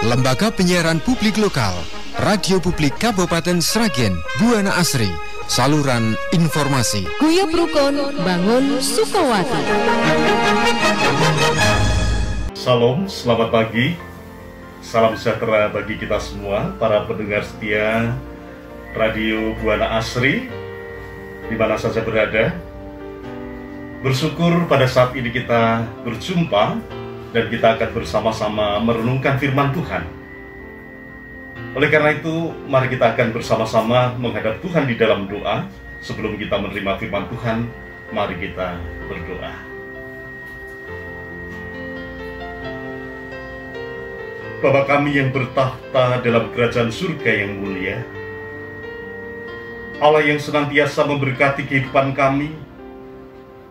Lembaga Penyiaran Publik Lokal, Radio Publik Kabupaten Sragen, Buana Asri, saluran informasi. Guyub Rukun, bangun Sukawati. Salam, selamat pagi. Salam sejahtera bagi kita semua, para pendengar setia Radio Buana Asri, di mana saja berada. Bersyukur pada saat ini kita berjumpa dan kita akan bersama-sama merenungkan firman Tuhan. Oleh karena itu, mari kita akan bersama-sama menghadap Tuhan di dalam doa. Sebelum kita menerima firman Tuhan, mari kita berdoa. Bapa kami yang bertahta dalam kerajaan surga yang mulia, Allah yang senantiasa memberkati kehidupan kami,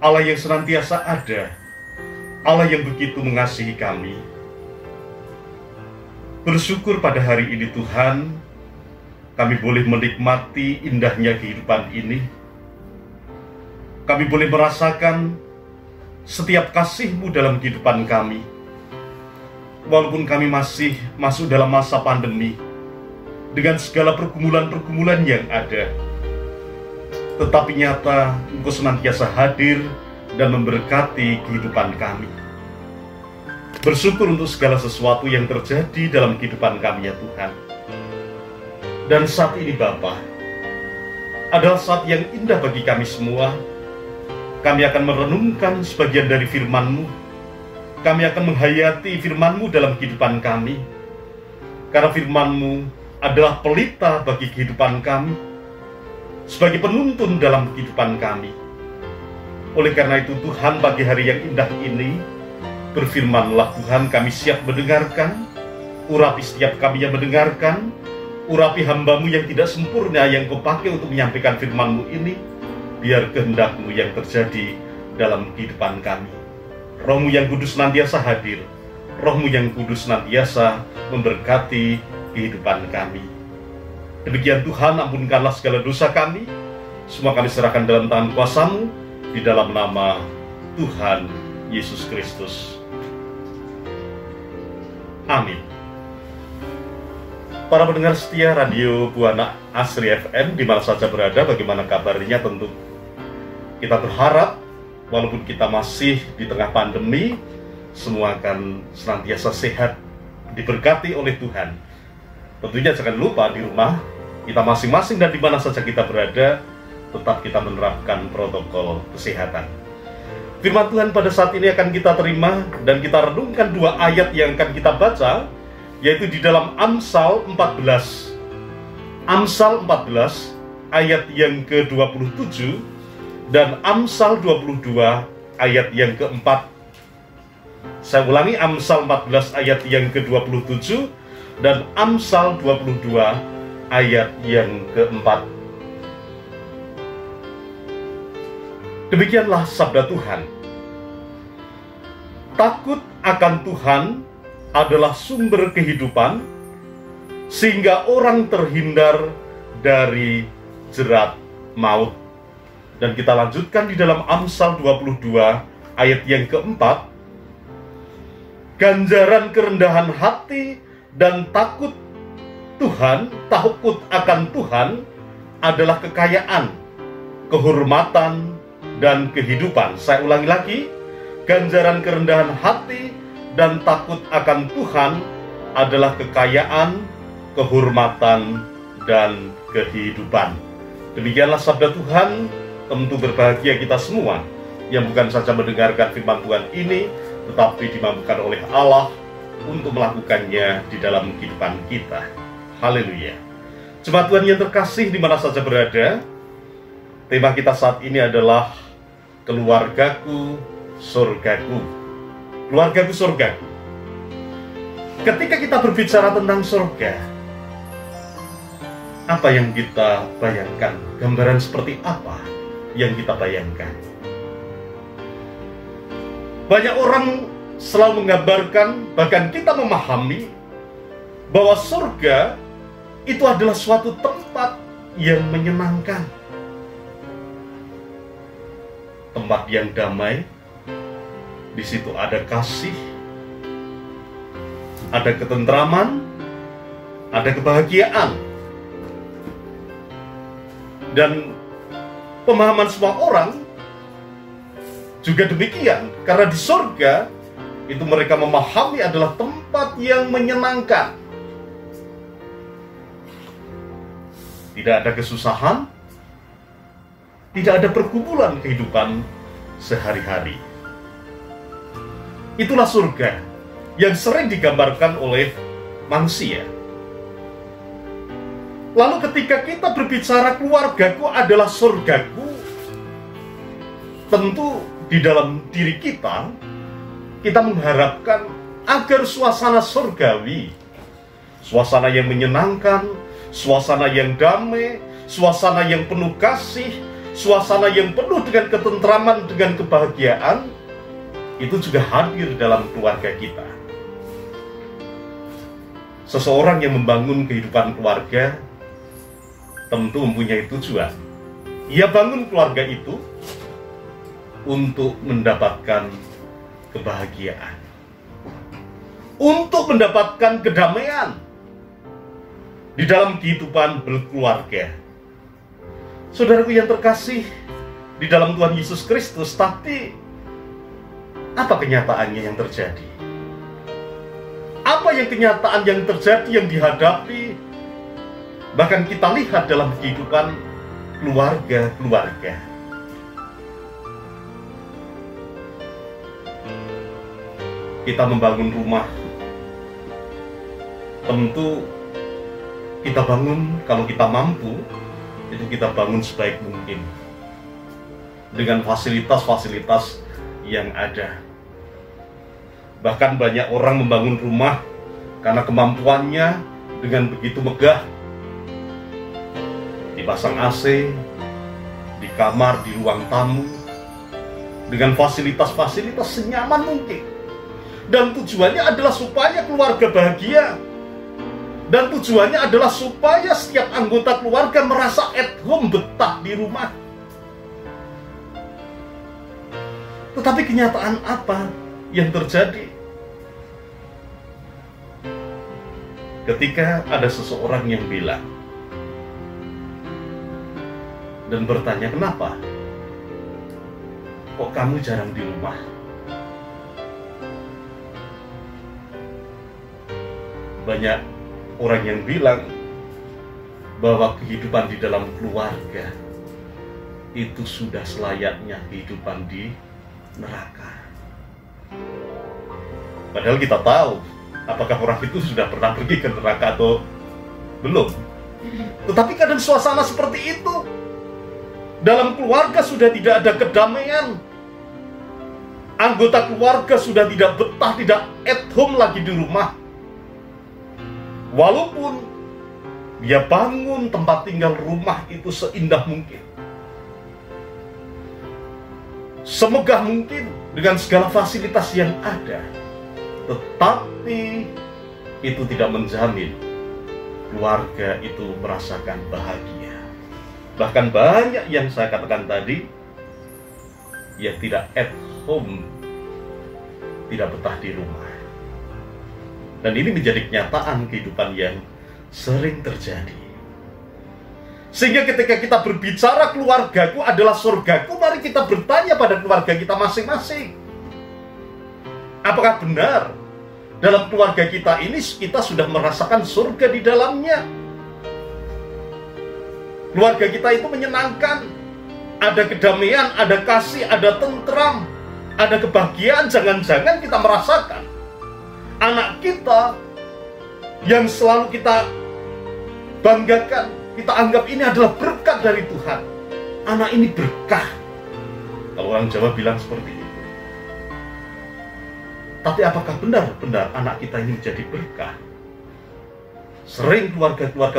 Allah yang senantiasa ada, Allah yang begitu mengasihi kami. Bersyukur pada hari ini Tuhan, kami boleh menikmati indahnya kehidupan ini. Kami boleh merasakan setiap kasih-Mu dalam kehidupan kami. Walaupun kami masih masuk dalam masa pandemi, dengan segala pergumulan-pergumulan yang ada, tetapi nyata Engkau senantiasa hadir dan memberkati kehidupan kami. Bersyukur untuk segala sesuatu yang terjadi dalam kehidupan kami ya Tuhan. Dan saat ini Bapa, adalah saat yang indah bagi kami semua. Kami akan merenungkan sebagian dari firman-Mu. Kami akan menghayati firman-Mu dalam kehidupan kami. Karena firman-Mu adalah pelita bagi kehidupan kami, sebagai penuntun dalam kehidupan kami. Oleh karena itu Tuhan, pagi hari yang indah ini, berfirmanlah Tuhan, kami siap mendengarkan. Urapi setiap kami yang mendengarkan. Urapi hamba-Mu yang tidak sempurna, yang Kau pakai untuk menyampaikan firman-Mu ini. Biar kehendak-Mu yang terjadi dalam kehidupan kami. Roh-Mu yang kudus senantiasa hadir. Roh-Mu yang kudus senantiasa memberkati kehidupan kami. Demikian Tuhan, ampunkanlah segala dosa kami. Semua kami serahkan dalam tangan kuasa-Mu, di dalam nama Tuhan Yesus Kristus. Amin. Para pendengar setia Radio Buana Asri FM, di mana saja berada, bagaimana kabarnya? Tentu kita berharap, walaupun kita masih di tengah pandemi, semua akan senantiasa sehat, diberkati oleh Tuhan. Tentunya jangan lupa di rumah kita masing-masing dan di mana saja kita berada, tetap kita menerapkan protokol kesehatan. Firman Tuhan pada saat ini akan kita terima dan kita renungkan dua ayat yang akan kita baca, yaitu di dalam Amsal 14. Amsal 14 ayat yang ke-27 dan Amsal 22 ayat yang keempat. Saya ulangi, Amsal 14 ayat yang ke-27 dan Amsal 22 ayat yang keempat. Demikianlah sabda Tuhan. Takut akan Tuhan adalah sumber kehidupan, sehingga orang terhindar dari jerat maut. Dan kita lanjutkan di dalam Amsal 22 ayat yang keempat. Ganjaran kerendahan hati dan takut akan Tuhan adalah kekayaan, kehormatan, dan kehidupan. Saya ulangi lagi, ganjaran kerendahan hati dan takut akan Tuhan adalah kekayaan, kehormatan, dan kehidupan. Demikianlah sabda Tuhan. Tentu berbahagia kita semua yang bukan saja mendengarkan firman Tuhan ini, tetapi dimampukan oleh Allah untuk melakukannya di dalam kehidupan kita. Haleluya. Jemaat Tuhan yang terkasih di mana saja berada, tema kita saat ini adalah keluargaku, surgaku. Keluargaku, surgaku. Ketika kita berbicara tentang surga, apa yang kita bayangkan? Gambaran seperti apa yang kita bayangkan? Banyak orang selalu menggambarkan, bahkan kita memahami, bahwa surga itu adalah suatu tempat yang menyenangkan, tempat yang damai. Di situ ada kasih, ada ketentraman, ada kebahagiaan. Dan pemahaman semua orang juga demikian, karena di surga itu mereka memahami adalah tempat yang menyenangkan. Tidak ada kesusahan, tidak ada pergumulan kehidupan sehari-hari. Itulah surga yang sering digambarkan oleh manusia. Lalu ketika kita berbicara keluargaku adalah surgaku, tentu di dalam diri kita mengharapkan agar suasana surgawi, suasana yang menyenangkan, suasana yang damai, suasana yang penuh kasih, suasana yang penuh dengan ketentraman, dengan kebahagiaan, itu juga hadir dalam keluarga kita. Seseorang yang membangun kehidupan keluarga tentu mempunyai tujuan. Ia bangun keluarga itu untuk mendapatkan kebahagiaan, untuk mendapatkan kedamaian di dalam kehidupan berkeluarga. Saudaraku yang terkasih di dalam Tuhan Yesus Kristus, tapi apa kenyataannya yang terjadi? Apa yang kenyataan yang terjadi, yang dihadapi, bahkan kita lihat dalam kehidupan keluarga-keluarga? Kita membangun rumah, tentu kita bangun, kalau kita mampu, itu kita bangun sebaik mungkin dengan fasilitas-fasilitas yang ada. Bahkan banyak orang membangun rumah karena kemampuannya dengan begitu megah. Dipasang AC di kamar, di ruang tamu, dengan fasilitas-fasilitas senyaman mungkin. Dan tujuannya adalah supaya keluarga bahagia. Dan tujuannya adalah supaya setiap anggota keluarga merasa at home, betah di rumah. Tetapi kenyataan apa yang terjadi? Ketika ada seseorang yang bilang dan bertanya, kenapa? Kok kamu jarang di rumah? Banyak orang yang bilang bahwa kehidupan di dalam keluarga itu sudah selayaknya kehidupan di neraka. Padahal kita tahu apakah orang itu sudah pernah pergi ke neraka atau belum. Tetapi kadang suasana seperti itu, dalam keluarga sudah tidak ada kedamaian. Anggota keluarga sudah tidak betah, tidak at home lagi di rumah. Walaupun dia bangun tempat tinggal rumah itu seindah mungkin, semegah mungkin, dengan segala fasilitas yang ada, tetapi itu tidak menjamin keluarga itu merasakan bahagia. Bahkan banyak yang saya katakan tadi, yang tidak at home, tidak betah di rumah. Dan ini menjadi kenyataan kehidupan yang sering terjadi. Sehingga ketika kita berbicara keluargaku adalah surgaku, mari kita bertanya pada keluarga kita masing-masing. Apakah benar dalam keluarga kita ini kita sudah merasakan surga di dalamnya? Keluarga kita itu menyenangkan, ada kedamaian, ada kasih, ada tentram, ada kebahagiaan. Jangan-jangan kita merasakan anak kita yang selalu kita banggakan, kita anggap ini adalah berkat dari Tuhan. Anak ini berkah. Kalau orang Jawa bilang seperti itu. Tapi apakah benar-benar anak kita ini menjadi berkah? Sering keluarga-keluarga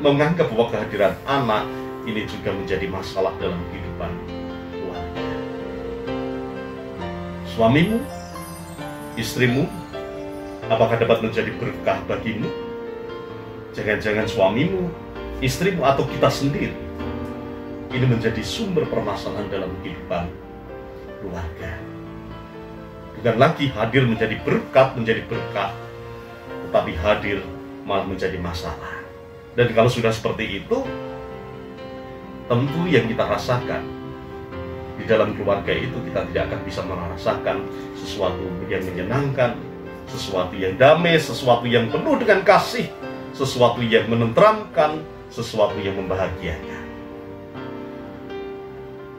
menganggap bahwa kehadiran anak ini juga menjadi masalah dalam kehidupan keluarga. Suamimu, istrimu, apakah dapat menjadi berkah bagimu? Jangan-jangan suamimu, istrimu, atau kita sendiri ini menjadi sumber permasalahan dalam kehidupan keluarga. Bukan lagi hadir menjadi berkat, menjadi berkah, tetapi hadir malah menjadi masalah. Dan kalau sudah seperti itu, tentu yang kita rasakan di dalam keluarga itu, kita tidak akan bisa merasakan sesuatu yang menyenangkan, sesuatu yang damai, sesuatu yang penuh dengan kasih, sesuatu yang menenteramkan, sesuatu yang membahagiakan.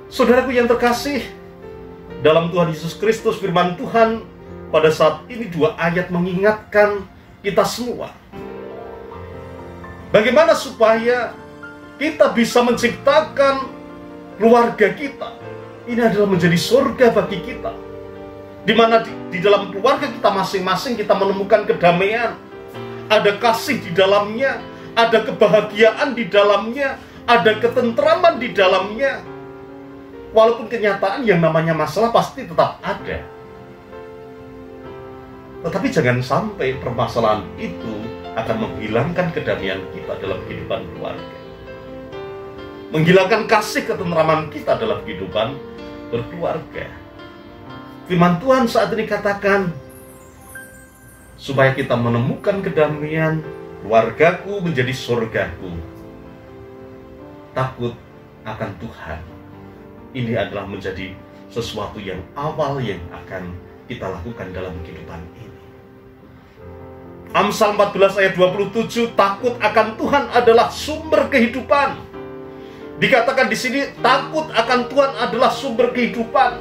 Saudaraku yang terkasih, dalam Tuhan Yesus Kristus, firman Tuhan pada saat ini 2 ayat mengingatkan kita semua bagaimana supaya kita bisa menciptakan keluarga kita. Ini adalah menjadi surga bagi kita, di mana di dalam keluarga kita masing-masing kita menemukan kedamaian, ada kasih di dalamnya, ada kebahagiaan di dalamnya, ada ketentraman di dalamnya. Walaupun kenyataan yang namanya masalah pasti tetap ada, tetapi jangan sampai permasalahan itu akan menghilangkan kedamaian kita dalam kehidupan keluarga, menghilangkan kasih ketentraman kita dalam kehidupan berkeluarga. Firman Tuhan saat ini katakan, supaya kita menemukan kedamaian, keluargaku menjadi surgaku. Takut akan Tuhan, ini adalah menjadi sesuatu yang awal yang akan kita lakukan dalam kehidupan ini. Amsal 14 ayat 27, takut akan Tuhan adalah sumber kehidupan. Dikatakan di sini, takut akan Tuhan adalah sumber kehidupan.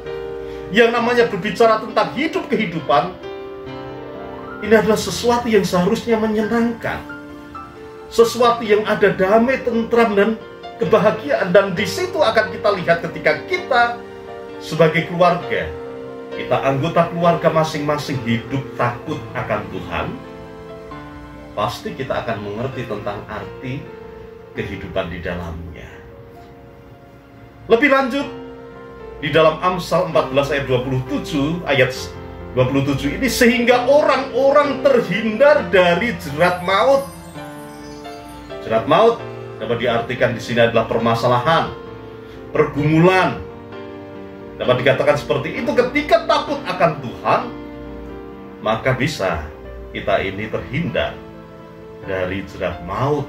Yang namanya berbicara tentang hidup kehidupan, ini adalah sesuatu yang seharusnya menyenangkan, sesuatu yang ada damai, tentram, dan kebahagiaan. Dan di situ akan kita lihat ketika kita sebagai keluarga, kita anggota keluarga masing-masing hidup takut akan Tuhan, pasti kita akan mengerti tentang arti kehidupan di dalamnya. Lebih lanjut, di dalam Amsal 14 ayat 27 ini, sehingga orang-orang terhindar dari jerat maut. Jerat maut dapat diartikan di sini adalah permasalahan, pergumulan. Dapat dikatakan seperti itu, ketika takut akan Tuhan, maka bisa kita ini terhindar dari jerat maut.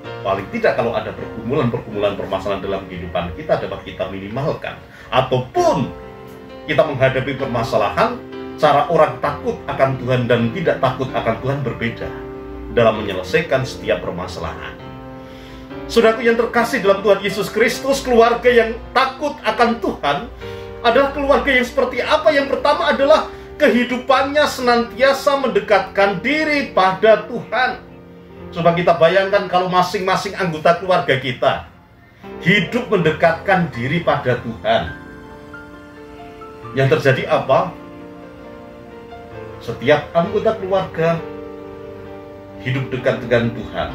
Paling tidak kalau ada pergumulan permasalahan dalam kehidupan kita, dapat kita minimalkan. Ataupun kita menghadapi permasalahan, cara orang takut akan Tuhan dan tidak takut akan Tuhan berbeda dalam menyelesaikan setiap permasalahan. Saudaraku yang terkasih dalam Tuhan Yesus Kristus, keluarga yang takut akan Tuhan adalah keluarga yang seperti apa? Yang pertama adalah kehidupannya senantiasa mendekatkan diri pada Tuhan. Coba kita bayangkan kalau masing-masing anggota keluarga kita hidup mendekatkan diri pada Tuhan. Yang terjadi apa? Setiap anggota keluarga hidup dekat dengan Tuhan,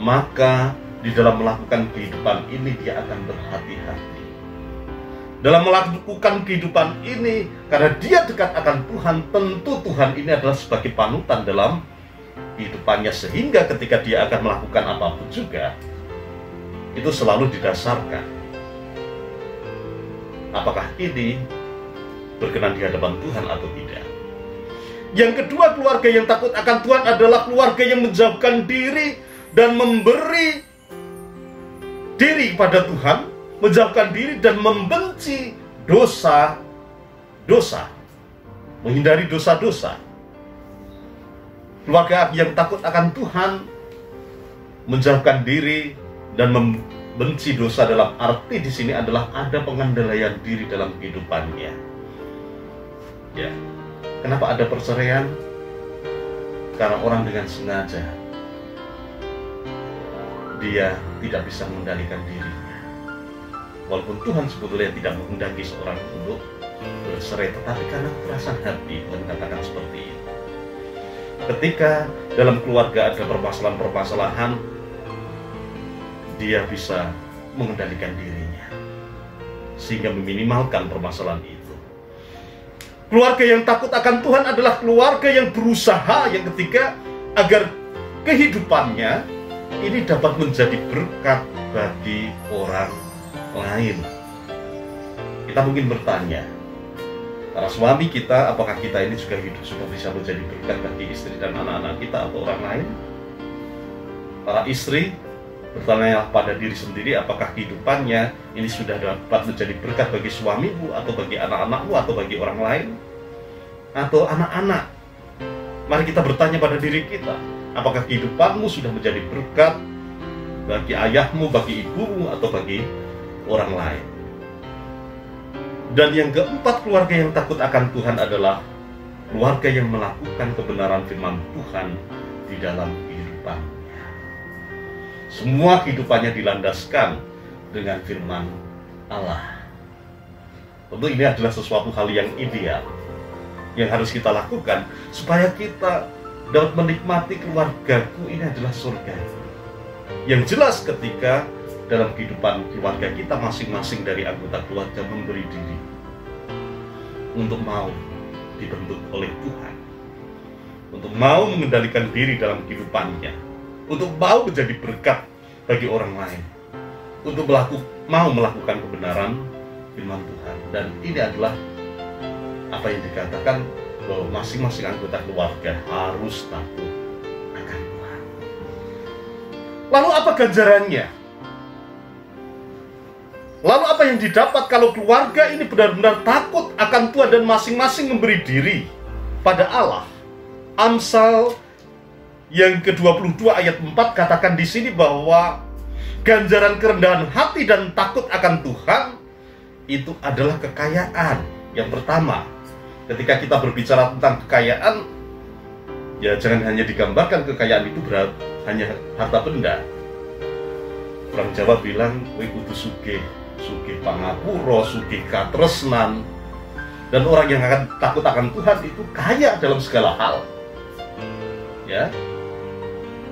maka di dalam melakukan kehidupan ini dia akan berhati-hati. Dalam melakukan kehidupan ini, karena dia dekat akan Tuhan, tentu Tuhan ini adalah sebagai panutan dalam kehidupannya, sehingga ketika dia akan melakukan apapun juga, itu selalu didasarkan apakah ini berkenan di hadapan Tuhan atau tidak. Yang kedua, keluarga yang takut akan Tuhan adalah keluarga yang menjauhkan diri dan memberi diri kepada Tuhan, menjauhkan diri dan membenci dosa-dosa, menghindari dosa-dosa. Keluarga yang takut akan Tuhan menjauhkan diri dan membenci dosa, dalam arti di sini adalah ada pengendalian diri dalam kehidupannya. Ya, kenapa ada perceraian? Karena orang dengan sengaja dia tidak bisa mengendalikan dirinya. Walaupun Tuhan sebetulnya tidak menghendaki seorang untuk bercerai, tetapi karena perasaan hati Tuhan katakan seperti itu. Ketika dalam keluarga ada permasalahan-permasalahan, dia bisa mengendalikan dirinya sehingga meminimalkan permasalahan itu. Keluarga yang takut akan Tuhan adalah keluarga yang berusaha, yang ketiga, agar kehidupannya ini dapat menjadi berkat bagi orang lain. Kita mungkin bertanya, Para suami kita, apakah kita ini juga hidup supaya bisa menjadi berkat bagi istri dan anak-anak kita atau orang lain? Para istri, bertanyalah pada diri sendiri, apakah kehidupannya ini sudah dapat menjadi berkat bagi suamimu, atau bagi anak-anakmu, atau bagi orang lain? Atau anak-anak, mari kita bertanya pada diri kita, apakah kehidupanmu sudah menjadi berkat bagi ayahmu, bagi ibumu, atau bagi orang lain? Dan yang keempat, keluarga yang takut akan Tuhan adalah keluarga yang melakukan kebenaran firman Tuhan di dalam kehidupannya. Semua kehidupannya dilandaskan dengan firman Allah. Tentu ini adalah sesuatu hal yang ideal yang harus kita lakukan supaya kita dapat menikmati keluargaku ini adalah surga. Yang jelas ketika dalam kehidupan keluarga kita masing-masing dari anggota keluarga memberi diri untuk mau dibentuk oleh Tuhan, untuk mau mengendalikan diri dalam kehidupannya, untuk mau menjadi berkat bagi orang lain, untuk mau melakukan kebenaran firman Tuhan. Dan ini adalah apa yang dikatakan bahwa masing-masing anggota keluarga harus takut akan Tuhan. Lalu apa ganjarannya? Lalu apa yang didapat kalau keluarga ini benar-benar takut akan Tuhan dan masing-masing memberi diri pada Allah? Amsal yang ke-22 ayat 4 katakan di sini bahwa ganjaran kerendahan hati dan takut akan Tuhan itu adalah kekayaan. Yang pertama, ketika kita berbicara tentang kekayaan, ya jangan hanya digambarkan kekayaan itu hanya harta benda. Orang Jawa bilang, "Kowe kudu sugih, sugih pangapura, sugih katresnan." Dan orang yang akan takut akan Tuhan itu kaya dalam segala hal. Ya,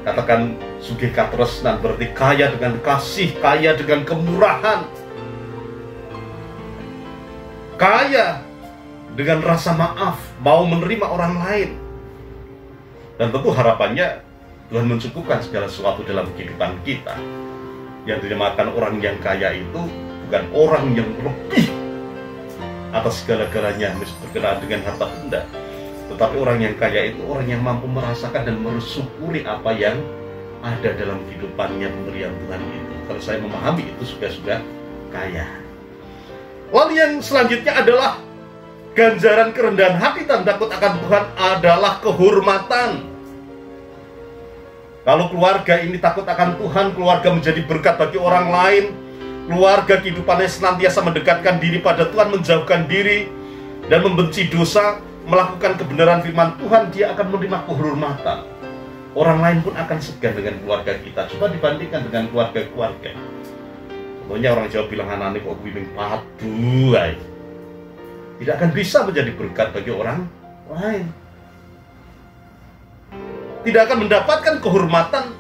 katakan sugih katresnan berarti kaya dengan kasih, kaya dengan kemurahan, kaya dengan rasa maaf, mau menerima orang lain. Dan tentu harapannya Tuhan mencukupkan segala sesuatu dalam kehidupan kita. Yang dinamakan orang yang kaya itu bukan orang yang lebih atas segala-galanya berkenaan dengan harta benda, tetapi orang yang kaya itu orang yang mampu merasakan dan mensyukuri apa yang ada dalam kehidupannya pemberian Tuhan itu. Kalau saya memahami itu sudah kaya. Lalu yang selanjutnya adalah ganjaran kerendahan hati dan takut akan Tuhan adalah kehormatan. Kalau keluarga ini takut akan Tuhan, keluarga menjadi berkat bagi orang lain, keluarga kehidupannya senantiasa mendekatkan diri pada Tuhan, menjauhkan diri dan membenci dosa, melakukan kebenaran firman Tuhan, dia akan menerima kehormatan. Orang lain pun akan segan dengan keluarga kita. Coba dibandingkan dengan keluarga-keluarga. Contohnya orang Jawa bilang, "Anane kok wiwing padu ae." Tidak akan bisa menjadi berkat bagi orang lain. Tidak akan mendapatkan kehormatan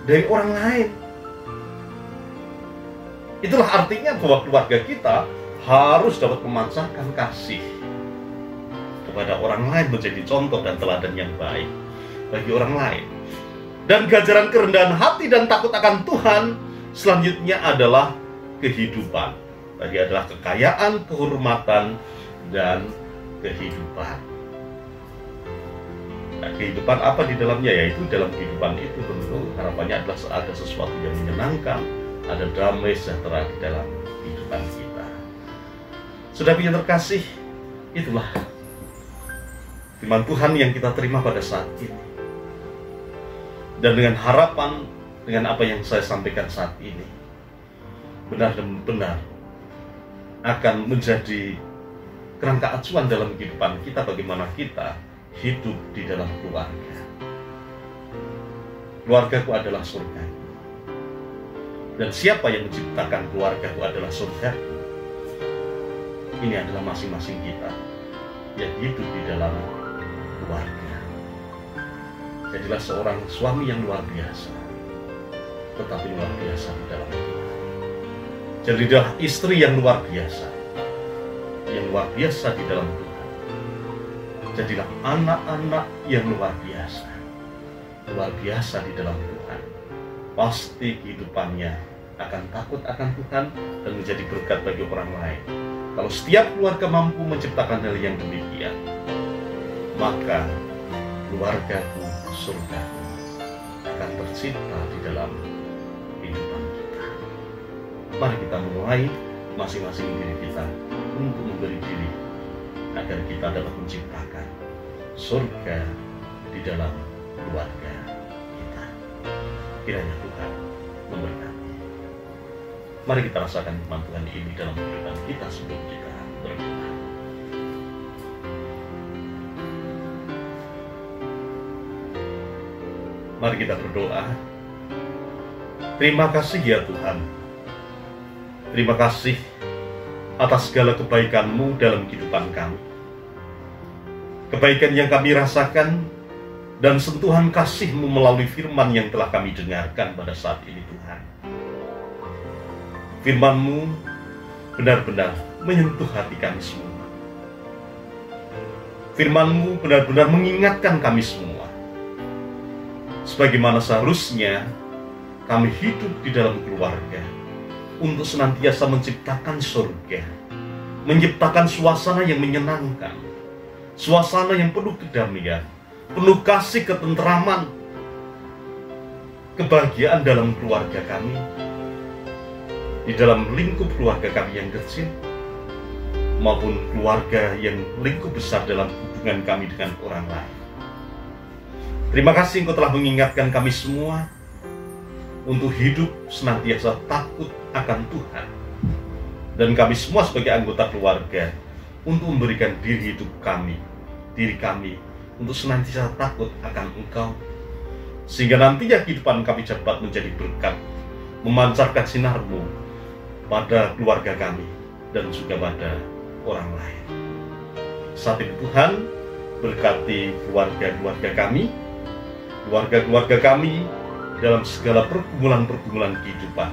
dari orang lain. Itulah artinya bahwa keluarga kita harus dapat memancarkan kasih kepada orang lain, menjadi contoh dan teladan yang baik bagi orang lain. Dan ganjaran kerendahan hati dan takut akan Tuhan selanjutnya adalah kehidupan. Tadi adalah kekayaan, kehormatan, dan kehidupan. Nah, kehidupan apa di dalamnya? Yaitu dalam kehidupan itu tentu harapannya adalah ada sesuatu yang menyenangkan, ada damai sejahtera di dalam kehidupan kita. Saudara yang terkasih, itulah firman Tuhan yang kita terima pada saat ini. Dan dengan harapan, dengan apa yang saya sampaikan saat ini, benar-benar akan menjadi kerangka acuan dalam kehidupan kita, bagaimana kita hidup di dalam keluarga. Keluargaku adalah surgaku. Dan siapa yang menciptakan keluargaku adalah surgaku. Ini adalah masing-masing kita yang hidup di dalam keluarga. Jadilah seorang suami yang luar biasa, tetapi luar biasa di dalam Tuhan. Jadilah istri yang luar biasa, yang luar biasa di dalam Tuhan. Jadilah anak-anak yang luar biasa di dalam Tuhan. Pasti kehidupannya akan takut akan Tuhan dan menjadi berkat bagi orang lain. Kalau setiap keluarga mampu menciptakan hal yang demikian, maka keluargaku, surgaku akan tercipta di dalam kehidupan kita. Mari kita mulai masing-masing diri kita untuk memberi diri agar kita dapat menciptakan surga di dalam keluarga kita. Kiranya Tuhan memberkati. Mari kita rasakan firman Tuhan ini dalam kehidupan kita sebelum kita berdoa. Mari kita berdoa. Terima kasih ya Tuhan. Terima kasih atas segala kebaikan-Mu dalam kehidupan kami. Kebaikan yang kami rasakan dan sentuhan kasih-Mu melalui firman yang telah kami dengarkan pada saat ini Tuhan. Firman-Mu benar-benar menyentuh hati kami semua. Firman-Mu benar-benar mengingatkan kami semua. Sebagaimana seharusnya kami hidup di dalam keluarga untuk senantiasa menciptakan surga, menciptakan suasana yang menyenangkan, suasana yang penuh kedamaian, penuh kasih, ketentraman, kebahagiaan dalam keluarga kami, di dalam lingkup keluarga kami yang kecil, maupun keluarga yang lingkup besar dalam hubungan kami dengan orang lain. Terima kasih Engkau telah mengingatkan kami semua untuk hidup senantiasa takut akan Tuhan. Dan kami semua sebagai anggota keluarga untuk memberikan diri kami, untuk senantiasa takut akan Engkau. Sehingga nantinya kehidupan kami dapat menjadi berkat, memancarkan sinar-Mu pada keluarga kami dan juga pada orang lain. Saat ini Tuhan, berkati keluarga-keluarga kami dalam segala pergumulan-pergumulan kehidupan.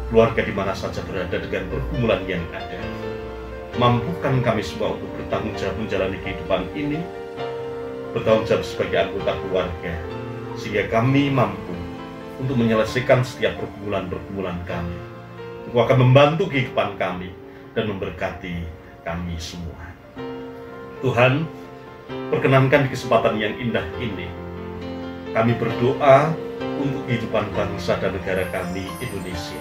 Keluarga di mana saja berada dengan pergumulan yang ada. Mampukan kami semua untuk bertanggung jawab menjalani kehidupan ini, bertanggung jawab sebagai anggota keluarga, sehingga kami mampu untuk menyelesaikan setiap pergumulan-pergumulan kami. Engkau akan membantu kehidupan kami dan memberkati kami semua. Tuhan, perkenankan di kesempatan yang indah ini, kami berdoa untuk kehidupan bangsa dan negara kami, Indonesia.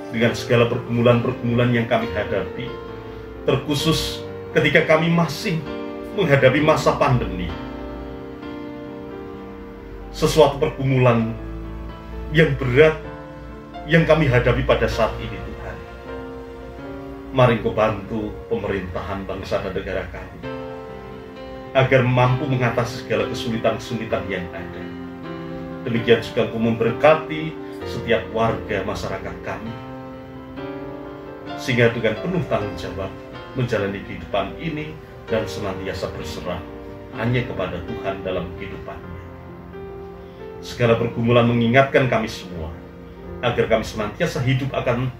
Dengan segala pergumulan-pergumulan yang kami hadapi, terkhusus ketika kami masih menghadapi masa pandemi. Sesuatu pergumulan yang berat yang kami hadapi pada saat ini, Tuhan. Mari Engkau bantu pemerintahan bangsa dan negara kami, agar mampu mengatasi segala kesulitan-kesulitan yang ada. Demikian juga Engkau memberkati setiap warga masyarakat kami, sehingga dengan penuh tanggung jawab menjalani kehidupan ini dan senantiasa berserah hanya kepada Tuhan dalam kehidupannya. Segala pergumulan mengingatkan kami semua, agar kami senantiasa hidup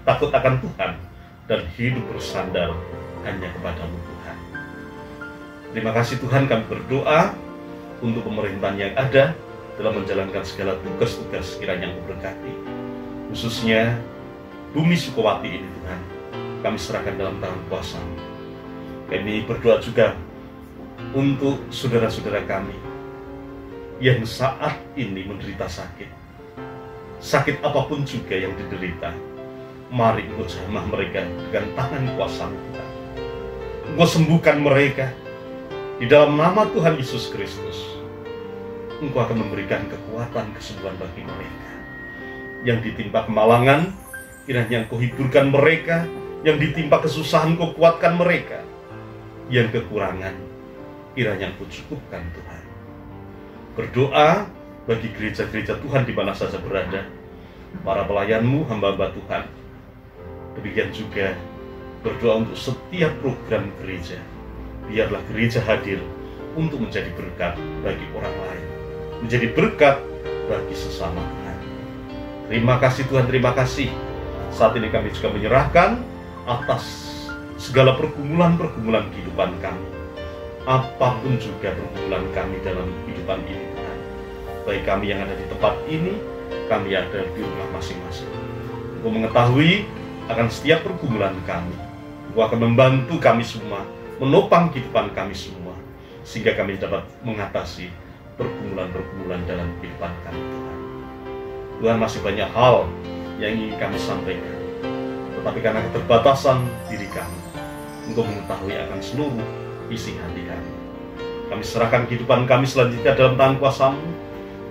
takut akan Tuhan dan hidup bersandar hanya kepada-Mu Tuhan. Terima kasih Tuhan, kami berdoa untuk pemerintahan yang ada dalam menjalankan segala tugas-tugas kiranya Engkau berkati. Khususnya bumi Sukowati ini Tuhan, kami serahkan dalam tangan kuasa-Mu. Kami berdoa juga untuk saudara-saudara kami yang saat ini menderita sakit apapun juga yang diderita. Mari Engkau jamah mereka dengan tangan kuasa-Mu Tuhan. Engkau sembuhkan mereka di dalam nama Tuhan Yesus Kristus. Engkau akan memberikan kekuatan kesembuhan bagi mereka. Yang ditimpa kemalangan, kiranya Engkau hiburkan mereka. Yang ditimpa kesusahan, Engkau kuatkan mereka. Yang kekurangan, kiranya Engkau cukupkan Tuhan. Berdoa bagi gereja-gereja Tuhan di mana saja berada, para pelayan-Mu, hamba-hamba Tuhan. Demikian juga berdoa untuk setiap program gereja. Biarlah gereja hadir untuk menjadi berkat bagi orang lain, menjadi berkat bagi sesama Tuhan. Terima kasih Tuhan, terima kasih. Saat ini kami juga menyerahkan atas segala pergumulan-pergumulan kehidupan kami. Apapun juga pergumulan kami dalam kehidupan ini Tuhan. Baik kami yang ada di tempat ini, kami ada di rumah masing-masing. Engkau mengetahui akan setiap pergumulan kami. Engkau akan membantu kami semua, menopang kehidupan kami semua, sehingga kami dapat mengatasi pergumulan-pergumulan dalam kehidupan kami, Tuhan. Tuhan, masih banyak hal yang ingin kami sampaikan, tetapi karena keterbatasan diri kami, Engkau mengetahui akan seluruh isi hati kami. Kami serahkan kehidupan kami selanjutnya dalam tangan kuasa-Mu.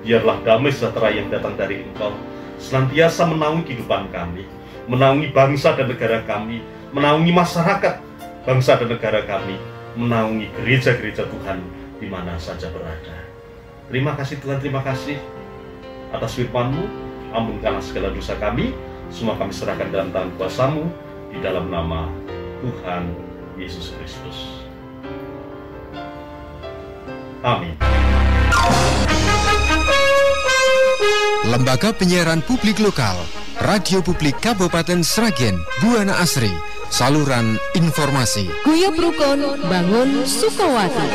Biarlah damai sejahtera yang datang dari Engkau senantiasa menaungi kehidupan kami, menaungi bangsa dan negara kami, menaungi masyarakat bangsa dan negara kami, menaungi gereja-gereja Tuhan di mana saja berada. Terima kasih Tuhan, terima kasih atas firman-Mu. Ampunkanlah segala dosa kami, semua kami serahkan dalam tangan kuasa-Mu, di dalam nama Tuhan Yesus Kristus. Amin. Lembaga Penyiaran Publik Lokal, Radio Publik Kabupaten Sragen, Buana Asri, saluran informasi. Guyub Rukun Bangun Sukawati.